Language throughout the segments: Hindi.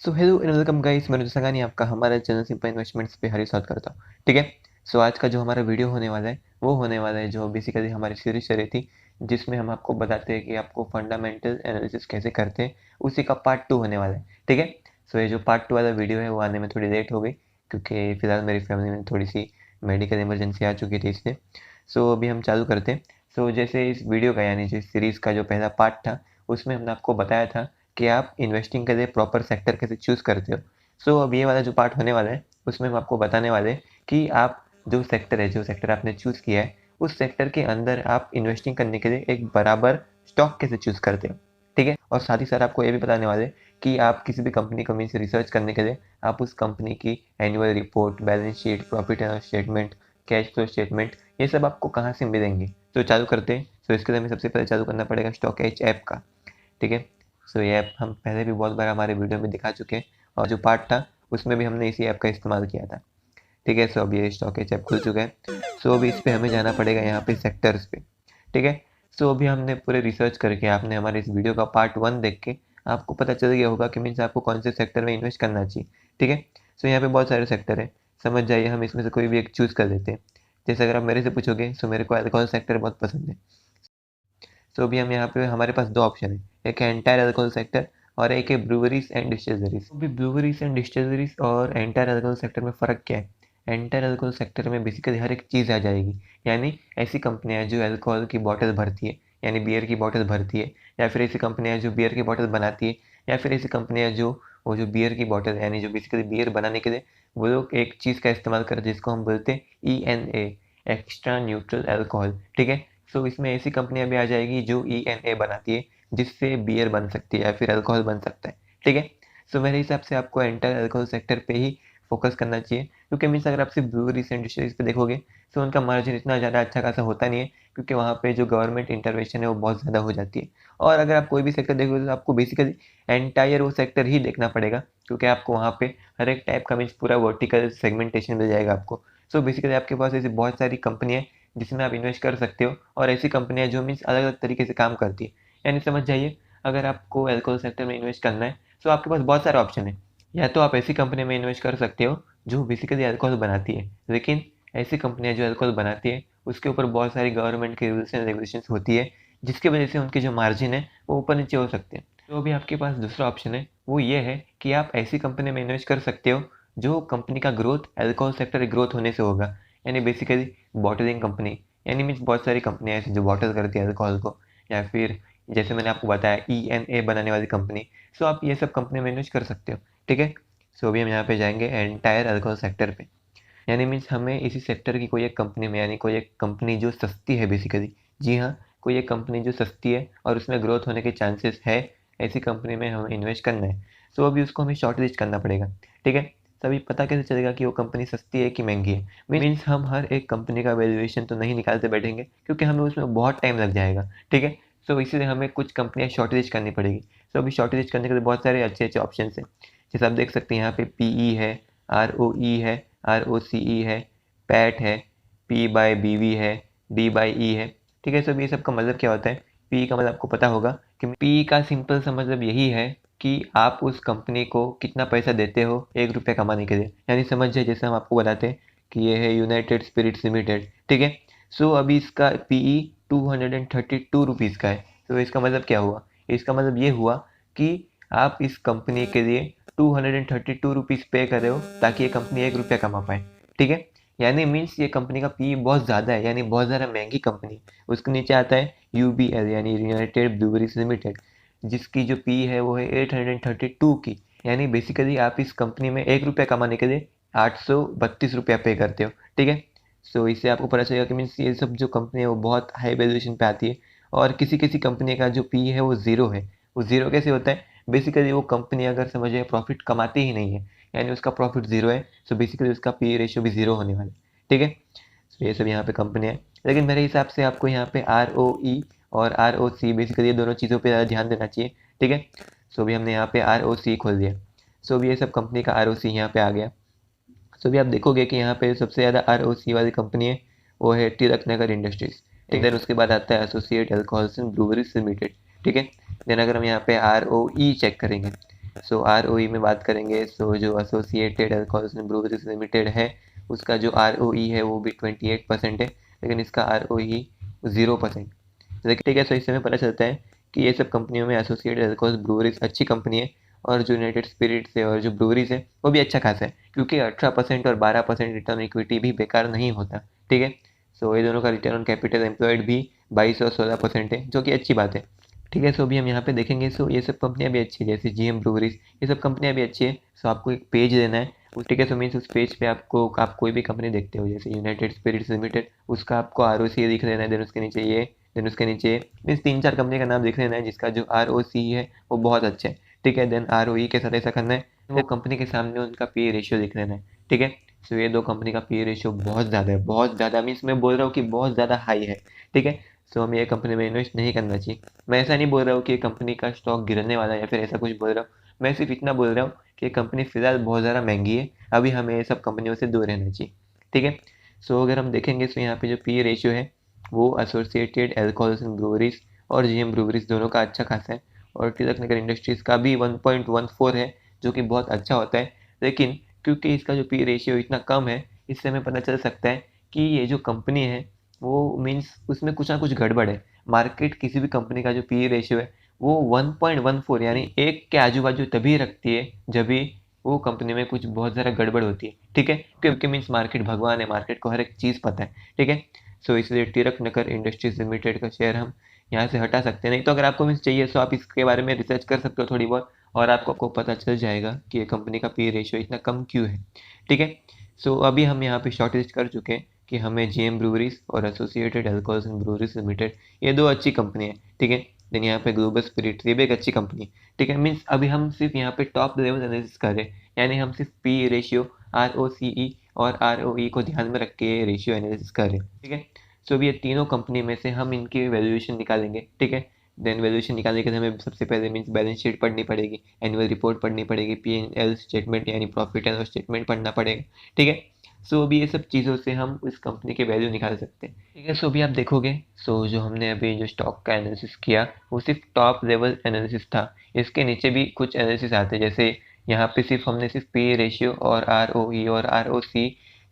So hello and welcome guys, मैं संगानी आपका हमारे चैनल सिंपल इन्वेस्टमेंट्स पे हरी स्वागत करता हूँ। ठीक है। सो आज का जो हमारा वीडियो होने वाला है वो होने वाला है जो बेसिकली हमारी सीरीज चल रही थी, जिसमें हम आपको बताते हैं कि आपको फंडामेंटल एनालिसिस कैसे करते हैं, उसी का पार्ट 2 होने वाला है। ठीक है। सो ये जो पार्ट 2 वाला वीडियो है वो आने में थोड़ी लेट हो गई, क्योंकि फिलहाल मेरी फैमिली में थोड़ी सी मेडिकल इमरजेंसी आ चुकी थी, इसलिए सो अभी हम चालू करते हैं। सो जैसे इस वीडियो का यानी जो सीरीज़ का जो पहला पार्ट था, उसमें हमने आपको बताया था कि आप इन्वेस्टिंग के लिए प्रॉपर सेक्टर कैसे चूज़ करते हो। सो अब ये वाला जो पार्ट होने वाला है, उसमें हम आपको बताने वाले हैं कि आप जो सेक्टर आपने चूज़ किया है, उस सेक्टर के अंदर आप इन्वेस्टिंग करने के लिए एक बराबर स्टॉक कैसे चूज़ करते हो। ठीक है। और साथ ही साथ आपको ये भी बताने वाले हैं कि आप किसी भी कंपनी को मीन्स रिसर्च करने के लिए आप उस कंपनी की annual report, balance sheet, profit and loss statement, cash flow statement, ये सब आपको कहाँ से मिलेंगे। तो चालू करते हैं। तो इसके लिए हमें सबसे पहले चालू करना पड़ेगा स्टॉक एज ऐप का। ठीक है। सो ये ऐप हम पहले भी बहुत बार हमारे वीडियो में दिखा चुके हैं, और जो पार्ट था उसमें भी हमने इसी ऐप का इस्तेमाल किया था। ठीक है। सो अब ये स्टॉक एज ऐप खुल चुका है। सो अभी इस पे हमें जाना पड़ेगा यहाँ पे सेक्टर्स पे। ठीक है। सो अभी हमने पूरे रिसर्च करके, आपने हमारे इस वीडियो का पार्ट 1 देख के आपको पता चल गया होगा कि मीन्स आपको कौन से सेक्टर में इन्वेस्ट करना चाहिए। ठीक है। सो यहाँ पे बहुत सारे सेक्टर है, समझ जाइए, हम इसमें से कोई भी एक चूज़ कर लेते हैं। जैसे अगर आप मेरे से पूछोगे, सो मेरे को अल्कोहल सेक्टर बहुत पसंद है। सो अभी हम यहाँ पे हमारे पास दो ऑप्शन है, एक है एंटायर अल्कोहल सेक्टर और एक है ब्रूवरीज एंड डिस्टिलरीज। अभी ब्रूवरीज एंड डिस्टिलरीज और एंटायर अल्कोहल सेक्टर में फ़र्क क्या है। एंटायर अल्कोहल सेक्टर में बेसिकली हर एक चीज़ आ जाएगी, यानी ऐसी कंपनियाँ जो अल्कोहल की बॉटल भरती है, यानी बियर की बॉटल भरती है, या फिर ऐसी कंपनियाँ जो बियर की बॉटल बनाती है, या फिर ऐसी कंपनियाँ जो वो जो बियर की बॉटल यानी जो बेसिकली बियर बनाने के लिए वो लोग एक चीज़ का इस्तेमाल करते हैं जिसको हम बोलते हैं ENA, एक्स्ट्रा न्यूट्रल अल्कोहल। ठीक है। सो इसमें ऐसी कंपनियां भी आ जाएगी जो ENA बनाती है, जिससे बियर बन सकती है या फिर अल्कोहल बन सकता है। ठीक है। सो मेरे हिसाब से आपको एंटायर अल्कोहल सेक्टर पे ही फोकस करना चाहिए, क्योंकि मीन्स अगर आप सिर्फ ब्रूवरीज एंड डिस्टिलरीज पे देखोगे तो उनका मार्जिन इतना ज़्यादा अच्छा खासा होता नहीं है, क्योंकि वहाँ पे जो गवर्नमेंट इंटरवेंशन है वो बहुत ज़्यादा हो जाती है। और अगर आप कोई भी सेक्टर देखोगे तो आपको बेसिकली एंटायर वो सेक्टर ही देखना पड़ेगा, क्योंकि आपको वहाँ पे हर एक टाइप का मीन्स पूरा वर्टिकल सेगमेंटेशन मिल जाएगा आपको। सो बेसिकली आपके पास ऐसी बहुत सारी कंपनियाँ जिसमें आप इन्वेस्ट कर सकते हो, और ऐसी कंपनियां जो मीन्स अलग अलग तरीके से काम करती है। यानी समझ जाइए, अगर आपको अल्कोहल सेक्टर में इन्वेस्ट करना है तो आपके पास बहुत सारे ऑप्शन है। या तो आप ऐसी कंपनी में इन्वेस्ट कर सकते हो जो बेसिकली अल्कोहल बनाती है, लेकिन ऐसी कंपनियां जो अल्कोहल बनाती है उसके ऊपर बहुत सारी गवर्नमेंट की रूल्स एंड रेगुलेशंस होती है, जिसकी वजह से उनके जो मार्जिन है वो ऊपर नीचे हो सकते हैं। तो अभी आपके पास दूसरा ऑप्शन है, वो ये है कि आप ऐसी कंपनी में इन्वेस्ट कर सकते हो जो कंपनी का ग्रोथ अल्कोहल सेक्टर ग्रोथ होने से होगा। यानी बेसिकली बॉटलिंग कंपनी, यानी मीन्स बहुत सारी कंपनियाँ ऐसी जो बॉटल करती है अल्कोहल को, या फिर जैसे मैंने आपको बताया ENA बनाने वाली कंपनी। सो आप ये सब कंपनी में इन्वेस्ट कर सकते हो। ठीक है। सो अभी हम यहाँ पे जाएंगे एंटायर अल्कोहल सेक्टर पे। यानी मीन्स हमें इसी सेक्टर की कोई एक कंपनी में, यानी कोई एक कंपनी जो सस्ती है बेसिकली, जी हाँ, कोई एक कंपनी जो सस्ती है और उसमें ग्रोथ होने के चांसेस है, ऐसी कंपनी में हमें इन्वेस्ट करना है। सो अभी उसको हमें शॉर्ट लिस्ट करना पड़ेगा। ठीक है। तभी पता कैसे चलेगा कि वो कंपनी सस्ती है कि महंगी है। मीन्स हम हर एक कंपनी का वैल्यूएशन तो नहीं निकालते बैठेंगे, क्योंकि हमें उसमें बहुत टाइम लग जाएगा। ठीक है। सो इसीलिए हमें कुछ कंपनियां शॉर्ट लिस्ट करनी पड़ेगी। सो अभी शॉर्ट लिस्ट करने के लिए बहुत सारे अच्छे अच्छे ऑप्शन है, जैसे आप देख सकते हैं यहाँ पे PE है, ROE है, ROCE है, पैट है, P/BV है, D/E है। ठीक है। सब ये सब का मतलब क्या होता है, पी का मतलब आपको पता होगा कि पी का सिंपल सा मतलब यही है कि आप उस कंपनी को कितना पैसा देते हो 1 रुपया कमाने के लिए। यानी समझ जाए, जैसे हम आपको बताते हैं कि ये है यूनाइटेड स्पिरिट्स लिमिटेड। ठीक है। सो अभी इसका PE 232 रुपीज़ का है। तो इसका मतलब क्या हुआ, इसका मतलब ये हुआ कि आप इस कंपनी के लिए 232 रुपीज़ पे कर रहे हो ताकि ये कंपनी 1 रुपया कमा पाए। ठीक है। यानी मीन्स ये कंपनी का PE बहुत ज़्यादा है, यानी बहुत ज़्यादा महंगी कंपनी। उसके नीचे आता है UBL यानी यूनाइटेड ब्रूवरीज लिमिटेड, जिसकी जो PE है वो है 832 की। यानी बेसिकली आप इस कंपनी में 1 रुपया कमाने के लिए 832 रुपया पे करते हो। ठीक है। सो इससे आपको पता चलेगा कि मीन्स ये सब जो कंपनी है वो बहुत हाई वैल्यूएशन पे आती है, और किसी किसी कंपनी का जो PE है वो ज़ीरो है। वो ज़ीरो कैसे होता है, बेसिकली वो कंपनी अगर समझिए प्रॉफिट कमाती ही नहीं है, यानी उसका प्रॉफिट ज़ीरो है, सो बेसिकली उसका PE रेशियो भी ज़ीरो होने वाला है। ठीक है। सो ये सब यहाँ पे कंपनी है, लेकिन मेरे हिसाब से आपको यहाँ पे ROE और ROC बेसिकली ये दोनों चीज़ों पे ज़्यादा ध्यान देना चाहिए। ठीक है। सो अभी हमने यहाँ पे ROC खोल दिया। सो अभी ये सब कंपनी का ROC यहाँ पे आ गया। सो अभी आप देखोगे कि यहाँ पे सबसे ज़्यादा ROC वाली कंपनी है वो है तिलक नगर इंडस्ट्रीज। देन उसके बाद आता है associate alcohols and breweries limited. ठीक है। देन अगर हम यहाँ पे ROE चेक करेंगे, सो ROE में बात करेंगे, सो जो associated alcohols and breweries limited है उसका जो ROE है वो भी 28% है, लेकिन इसका ROE 0%। लेकिन ठीक है, सो इससे हमें पता चलता है कि ये सब कंपनियों में एसोसिएटेड अल्कोहल्स ब्रूवरीज अच्छी कंपनी है, और जो यूनाइटेड स्पिरिट्स है और जो ब्रूवरीज है वो भी अच्छा खासा है, क्योंकि 18% और 12% रिटर्न इक्विटी भी बेकार नहीं होता। ठीक है, सो ये दोनों का रिटर्न ऑन कैपिटल एम्प्लॉयड भी 22 और 16% है, जो कि अच्छी बात है। ठीक है, सो अभी हम यहाँ पे देखेंगे, सो ये सब कंपनियां भी अच्छी है, जैसे GM ब्रूवरीज, ये सब कंपनियां भी अच्छी है। सो आपको एक पेज देना है ठीक है, सो मीन्स उस पेज पे आपको आप कोई भी कंपनी देखते हो जैसे यूनाइटेड स्पिरिट्स लिमिटेड, उसका आपको ROCE दिख लेना है, देन उसके नीचे ये, देन उसके नीचे मीन्स 3-4 कंपनी का नाम लिख लेना है जिसका जो ROCE है वो बहुत अच्छा है। ठीक है, देन ROE के साथ ऐसा करना है, वो कंपनी के सामने उनका PE रेशियो लिख लेना है। ठीक है, सो ये दो कंपनी का PE रेशियो बहुत ज़्यादा है, बहुत ज़्यादा, मीन्स मैं बोल रहा हूँ कि बहुत ज़्यादा हाई है। ठीक है, सो हमें ये कंपनी में इन्वेस्ट नहीं करना चाहिए। मैं ऐसा नहीं बोल रहा हूँ कि कंपनी का स्टॉक गिरने वाला है या फिर ऐसा कुछ बोल रहा हूँ, मैं सिर्फ इतना बोल रहा हूँ कि कंपनी फिलहाल बहुत ज़्यादा महंगी है, अभी हमें ये सब कंपनियों से दूर रहना चाहिए। ठीक है, सो अगर हम देखेंगे तो यहाँ पे जो PE रेशियो है वो एसोसिएटेड अल्कोहल्स एंड ब्रूवरीज और GM ब्रूवरीज दोनों का अच्छा खासा है, और तिलक नगर इंडस्ट्रीज का भी 1.14 है, जो कि बहुत अच्छा होता है। लेकिन क्योंकि इसका जो PE रेशियो इतना कम है, इससे हमें पता चल सकता है कि ये जो कंपनी है वो मीन्स उसमें कुछ ना कुछ गड़बड़ है। मार्केट किसी भी कंपनी का जो PE रेशियो है वो 1.14 यानी 1 के आजू बाजू तभी रखती है जब भी वो कंपनी में कुछ बहुत ज़्यादा गड़बड़ होती है। ठीक है, क्योंकि मीन्स मार्केट भगवान है, मार्केट को हर एक चीज़ पता है। ठीक है, सो इसलिए तिलक नगर इंडस्ट्रीज लिमिटेड का शेयर हम यहाँ से हटा सकते हैं। नहीं तो अगर आपको मीन्स चाहिए तो आप इसके बारे में रिसर्च कर सकते हो थोड़ी बहुत, और आपको पता चल जाएगा कि ये कंपनी का PE रेशियो इतना कम क्यों है। ठीक है, सो अभी हम यहाँ पे शॉर्ट लिस्ट कर चुके हैं कि हमें GM ब्रूवरीज और associated alcohols and breweries limited ये दो अच्छी कंपनी है। ठीक है, देन यहाँ पे ग्लोबल स्पिरिट ये भी एक अच्छी कंपनी है। ठीक है, मीन्स अभी हम सिर्फ यहाँ पे टॉप लेवल एनालिसिस कर रहे हैं, यानी हम सिर्फ PE रेशियो, ROCE और ROE को ध्यान में रख के रेशियो एनालिसिस कर रहे हैं। ठीक है, सो अभी ये तीनों कंपनी में से हम इनकी वैल्यूएशन निकालेंगे। ठीक है, देन वैल्यूएशन निकालने के लिए हमें सबसे पहले मीन्स बैलेंस शीट पढ़नी पड़ेगी, एनुअल रिपोर्ट पढ़नी पड़ेगी, P&L स्टेटमेंट यानी प्रॉफिट एंड लॉस स्टेटमेंट पढ़ना पड़ेगा। ठीक है, सो अभी ये सब चीज़ों से हम इस कंपनी के वैल्यू निकाल सकते हैं। ठीक है, सो अभी आप देखोगे, सो जो हमने अभी जो स्टॉक का एनालिसिस किया वो सिर्फ टॉप लेवल एनालिसिस था। इसके नीचे भी कुछ एनालिसिस आते हैं, जैसे यहाँ पे सिर्फ हमने सिर्फ PE रेशियो और ROE और ROC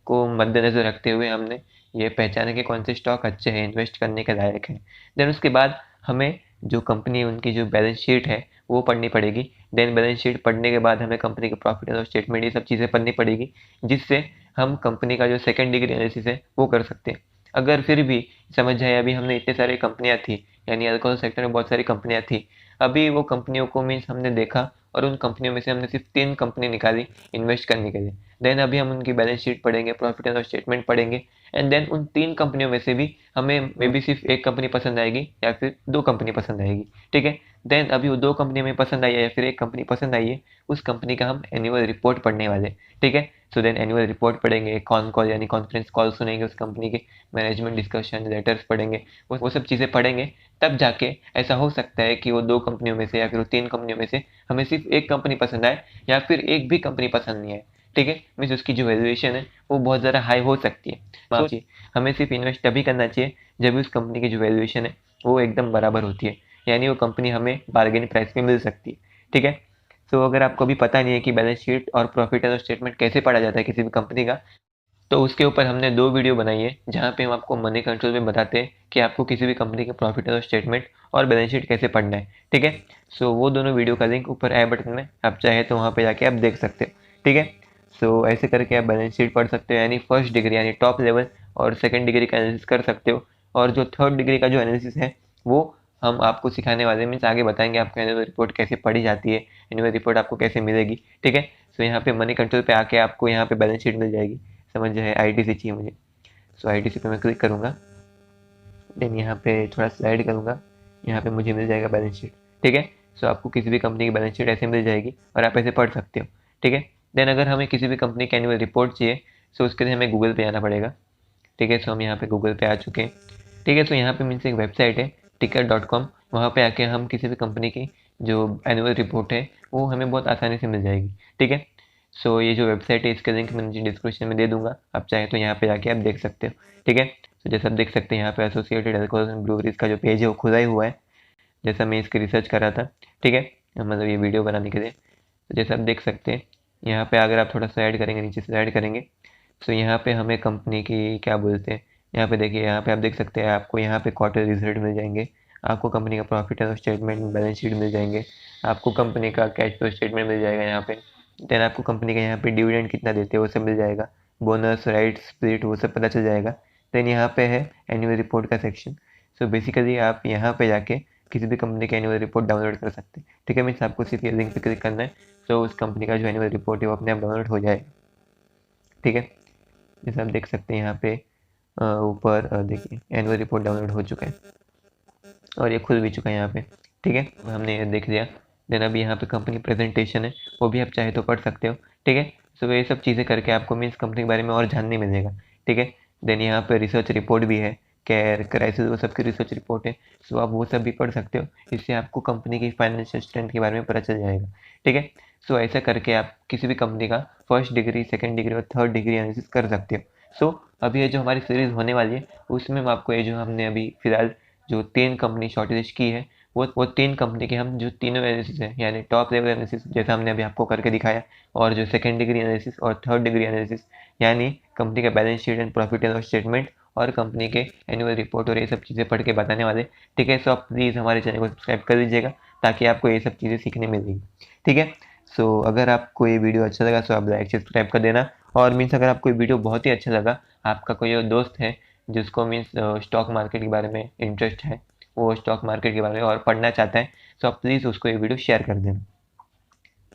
को मद्देनज़र रखते हुए हमने ये पहचाना कि कौन से स्टॉक अच्छे हैं, इन्वेस्ट करने के लायक हैं। देन उसके बाद हमें जो कंपनी उनकी जो बैलेंस शीट है वो पढ़नी पड़ेगी। देन बैलेंस शीट पढ़ने के बाद हमें कंपनी का प्रॉफिट एंड लॉस स्टेटमेंट ये सब चीज़ें पढ़नी पड़ेगी, जिससे हम कंपनी का जो सेकंड डिग्री एनालिसिस है वो कर सकते हैं। अगर फिर भी समझ जाए अभी हमने इतने सारी कंपनियां थी, यानी अल्कोहल सेक्टर में बहुत सारी कंपनियां थी, अभी वो कंपनियों को मीन्स हमने देखा और उन कंपनियों में से हमने सिर्फ 3 कंपनी निकाली इन्वेस्ट करने के लिए। देन अभी हम उनकी बैलेंस शीट पढ़ेंगे, प्रॉफिट एंड लॉस स्टेटमेंट पढ़ेंगे, एंड देन उन 3 कंपनियों में से भी हमें मे बी सिर्फ एक कंपनी पसंद आएगी या फिर 2 कंपनी पसंद आएगी। ठीक है, देन अभी वो 2 कंपनी हमें पसंद आई है या फिर एक कंपनी पसंद आई है, उस कंपनी का हम एनुअल रिपोर्ट पढ़ने वाले। ठीक है, सो देन एनुअल रिपोर्ट पढ़ेंगे, कॉन कॉल यानी कॉन्फ्रेंस कॉल सुनेंगे उस कंपनी के, मैनेजमेंट डिस्कशन लेटर्स पढ़ेंगे, वो सब चीज़ें पढ़ेंगे। तब जाके ऐसा हो सकता है कि वो 2 कंपनियों में से या फिर वो 3 कंपनियों में से हमें सिर्फ एक कंपनी पसंद आए या फिर एक भी कंपनी पसंद नहीं आए। ठीक है, मीन्स उसकी जो वैल्यूएशन है वो बहुत ज़्यादा हाई हो सकती है। सोचिए, हमें सिर्फ इन्वेस्ट तभी करना चाहिए जब उस कंपनी की जो वैल्यूएशन है वो एकदम बराबर होती है, यानी वो कंपनी हमें बार्गेन प्राइस में मिल सकती है। ठीक है, तो अगर आपको भी पता नहीं है कि बैलेंस शीट और प्रॉफिट एंड लॉस स्टेटमेंट कैसे पढ़ा जाता है किसी भी कंपनी का, तो उसके ऊपर हमने 2 वीडियो बनाई है जहाँ पे हम आपको मनी कंट्रोल में बताते हैं कि आपको किसी भी कंपनी के प्रॉफिट एंड लॉस स्टेटमेंट और बैलेंस शीट कैसे पढ़ना है। ठीक है, सो वो दोनों वीडियो का लिंक ऊपर आई बटन में, आप चाहे तो वहाँ पे जाके आप देख सकते हो। ठीक है, सो ऐसे करके आप बैलेंस शीट पढ़ सकते हो, यानी फर्स्ट डिग्री यानी टॉप लेवल और सेकंड डिग्री का एनालिसिस कर सकते हो, और जो थर्ड डिग्री का जो एनालिसिस है वो हम आपको सिखाने वाले मीन्स आगे बताएंगे आपको एनुअल रिपोर्ट कैसे पढ़ी जाती है, एनुअल रिपोर्ट आपको कैसे मिलेगी। ठीक है, सो यहाँ पे मनी कंट्रोल पे आके आपको यहाँ पे बैलेंस शीट मिल जाएगी। समझ जाए ITC चाहिए मुझे, सो ITC पे मैं क्लिक करूँगा, देन यहाँ पे थोड़ा स्लाइड करूँगा, यहाँ पे मुझे मिल जाएगा बैलेंस शीट। ठीक है, सो आपको किसी भी कंपनी की बैलेंस शीट ऐसे मिल जाएगी और आप ऐसे पढ़ सकते हो। ठीक है, देन अगर हमें किसी भी कंपनी की एनुअल रिपोर्ट चाहिए, सो उसके लिए हमें गूगल पे आना पड़ेगा। ठीक है, सो हम यहाँ पे गूगल पे आ चुके हैं। ठीक है, सो यहाँ पे मीन्स एक वेबसाइट है ticker.com, वहाँ पे आके हम किसी भी कंपनी की जो एनुअल रिपोर्ट है वो हमें बहुत आसानी से मिल जाएगी। ठीक है, सो ये जो वेबसाइट है इसका लिंक मैं नीचे डिस्क्रिप्शन में दे दूंगा, आप चाहें तो यहाँ पे जाके आप देख सकते हो। ठीक है, तो जैसे आप देख सकते हैं यहाँ पे एसोसिएटेड अल्कोहल्स एंड ब्रूवरीज का जो पेज है वो खुला ही हुआ है, जैसा मैं इसकी रिसर्च कर रहा था। ठीक है, मतलब ये वीडियो बनाने के लिए। तो जैसे आप देख सकते हैं यहाँ पे अगर आप थोड़ा सा ऐड करेंगे, नीचे से ऐड करेंगे, तो यहाँ पे हमें कंपनी की क्या बोलते हैं, यहाँ पे देखिए, यहाँ पे आप देख सकते हैं आपको यहाँ पे क्वार्टर रिजल्ट मिल जाएंगे, आपको कंपनी का profit and loss statement, balance sheet मिल जाएंगे, आपको कंपनी का कैश फ्लो स्टेटमेंट मिल जाएगा यहाँ पे। देन आपको कंपनी का यहाँ पे डिविडेंड कितना देते हैं वो सब मिल जाएगा, बोनस, राइट्स, स्प्लिट, वो सब पता चल जाएगा। देन यहाँ पे है एनुअल रिपोर्ट का सेक्शन। सो बेसिकली आप यहाँ पे जाके किसी भी कंपनी का एनुअल रिपोर्ट डाउनलोड कर सकते हैं, ठीक है। मीन्स आपको सिर्फ ये लिंक पे क्लिक करना है, तो उस कंपनी का जो एनुअल रिपोर्ट है वो अपने आप डाउनलोड हो जाएगा, ठीक है। जैसे आप देख सकते हैं यहाँ पे ऊपर देखिए एनुअल रिपोर्ट डाउनलोड हो चुका है और ये खुल भी चुका है यहाँ पे, ठीक है। हमने ये देख लिया। देन अभी यहाँ पे कंपनी प्रेजेंटेशन है, वो भी आप चाहे तो पढ़ सकते हो, ठीक है। सो ये सब चीज़ें करके आपको मीन्स कंपनी के बारे में और जानने मिलेगा, ठीक है। देन यहाँ पे रिसर्च रिपोर्ट भी है, केयर, क्राइसिस, वो सबकी रिसर्च रिपोर्ट है, सो आप वो सब भी पढ़ सकते हो। इससे आपको कंपनी की फाइनेंशियल स्ट्रेंथ के बारे में पता चल जाएगा, ठीक है। सो ऐसा करके आप किसी भी कंपनी का फर्स्ट डिग्री, सेकेंड डिग्री और थर्ड डिग्री एनालिसिस कर सकते हो। सो अभी ये जो हमारी सीरीज़ होने वाली है उसमें मैं आपको ये जो हमने अभी फिलहाल जो 3 कंपनी शॉर्टलिस्ट की है वो 3 कंपनी के हम जो तीनों एनालिसिस है, यानी टॉप लेवल एनालिसिस जैसा हमने अभी आपको करके दिखाया, और जो सेकंड डिग्री एनालिसिस और थर्ड डिग्री एनालिसिस, यानी कंपनी का balance sheet and profit and loss statement और कंपनी के एनुअल रिपोर्ट और ये सब चीज़ें पढ़ के बताने वाले, ठीक है। सो आप प्लीज़ हमारे चैनल को सब्सक्राइब कर लीजिएगा ताकि आपको ये सब चीज़ें सीखने मिलेगी, ठीक है। सो अगर आपको ये वीडियो अच्छा लगा तो आप लाइक सब्सक्राइब कर देना, और मीन्स अगर आपको ये वीडियो बहुत ही अच्छा लगा, आपका कोई और दोस्त है जिसको मीन्स स्टॉक मार्केट के बारे में इंटरेस्ट है, वो स्टॉक मार्केट के बारे में और पढ़ना चाहता है, तो आप प्लीज़ उसको ये वीडियो शेयर कर देना,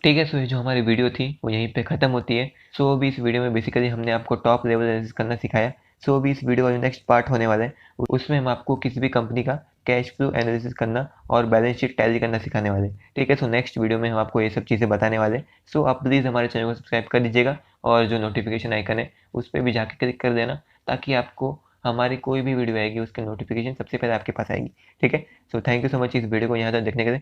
ठीक है। सो ये जो हमारी वीडियो थी वो यहीं पे ख़त्म होती है। सो अभी इस वीडियो में बेसिकली हमने आपको टॉप लेवल एनालिसिस करना सिखाया। सो अभी इस वीडियो का जो नेक्स्ट पार्ट होने वाला है उसमें हम आपको किसी भी कंपनी का कैश फ्लो एनालिसिस करना और बैलेंस शीट टैली करना सिखाने वाले, ठीक है। सो नेक्स्ट वीडियो में हम आपको ये सब चीज़ें बताने वाले। सो आप प्लीज़ हमारे चैनल को सब्सक्राइब कर दीजिएगा और जो नोटिफिकेशन आइकन है उस पर भी जाके क्लिक कर देना, ताकि आपको हमारी कोई भी वीडियो आएगी उसकी नोटिफिकेशन सबसे पहले आपके पास आएगी, ठीक है। So thank you so much इस वीडियो को यहाँ तक देखने के लिए।